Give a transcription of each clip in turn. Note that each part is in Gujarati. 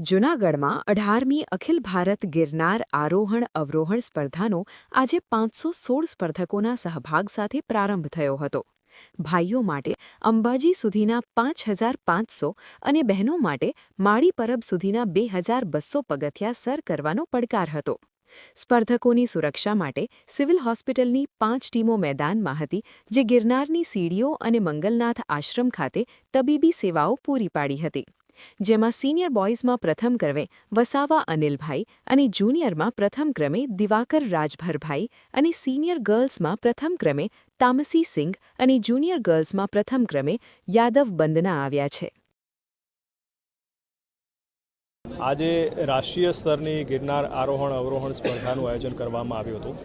જૂનાગઢમાં 18મી અખિલ ભારત ગિરનાર આરોહણ અવરોહણ સ્પર્ધાનો આજે 516 સ્પર્ધકોના સહભાગ સાથે પ્રારંભ થયો હતો. ભાઈઓ માટે અંબાજી સુધીના 5500 અને બહેનો માટે માળી પરબ સુધીના 2200 પગથિયા સર કરવાનો પડકાર હતો. સ્પર્ધકોની સુરક્ષા માટે સિવિલ હોસ્પિટલની 5 ટીમો મેદાનમાં હતી, જે ગિરનારની સીડીઓ અને મંગલનાથ આશ્રમ ખાતે તબીબી સેવાઓ પૂરી પાડી હતી. જેમાં સિનિયર બોયઝમાં પ્રથમ ક્રમે વસાવા અનિલભાઈ અને જુનિયરમાં પ્રથમ ક્રમે દિવાકર રાજભરભાઈ અને સિનિયર ગર્લ્સમાં પ્રથમ ક્રમે તામસી સિંઘ અને જુનિયર ગર્લ્સમાં પ્રથમ ક્રમે યાદવ બંદના આવ્યા છે. આજે રાષ્ટ્રીય સ્તરની ગિરનાર આરોહણ અવરોહણ સ્પર્ધાનું આયોજન કરવામાં આવ્યું હતું.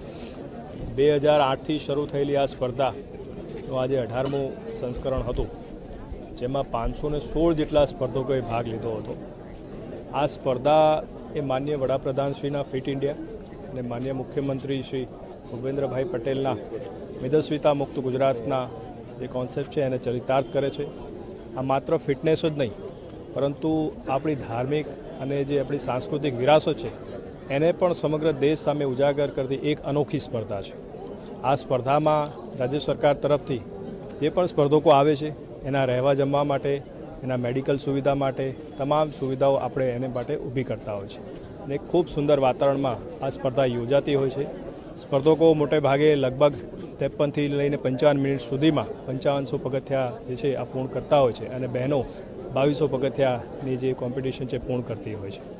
2008થી શરૂ થયેલી આ સ્પર્ધાનું આજે 18મું સંસ્કરણ હતું, જેમાં 516 જેટલા સ્પર્ધકોએ ભાગ લીધો હતો. આ સ્પર્ધા એ માનનીય વડાપ્રધાનશ્રીના ફિટ ઇન્ડિયા અને માનનીય મુખ્યમંત્રી શ્રી ભૂપેન્દ્રભાઈ પટેલના મેદસ્વીતા મુક્ત ગુજરાતના જે કોન્સેપ્ટ છે એને ચરિતાર્થ કરે છે. આ માત્ર ફિટનેસ જ નહીં, પરંતુ આપણી ધાર્મિક અને જે આપણી સાંસ્કૃતિક વિરાસત છે એને પણ સમગ્ર દેશ સામે ઉજાગર કરતી એક અનોખી સ્પર્ધા છે. આ સ્પર્ધામાં રાજ્ય સરકાર તરફથી જે પણ સ્પર્ધકો આવે છે એના રહેવા જમવા માટે, એના મેડિકલ સુવિધા માટે તમામ સુવિધાઓ આપણે એને માટે ઊભી કરતા હોય છે અને ખૂબ સુંદર વાતાવરણમાં આ સ્પર્ધા યોજાતી હોય છે. સ્પર્ધકો મોટે ભાગે લગભગ 53થી લઈને 55 મિનિટ સુધીમાં 5500 પગથિયા જે છે આ પૂર્ણ કરતા હોય છે અને બહેનો 2200 પગથિયાની જે કોમ્પિટિશન છે પૂર્ણ કરતી હોય છે.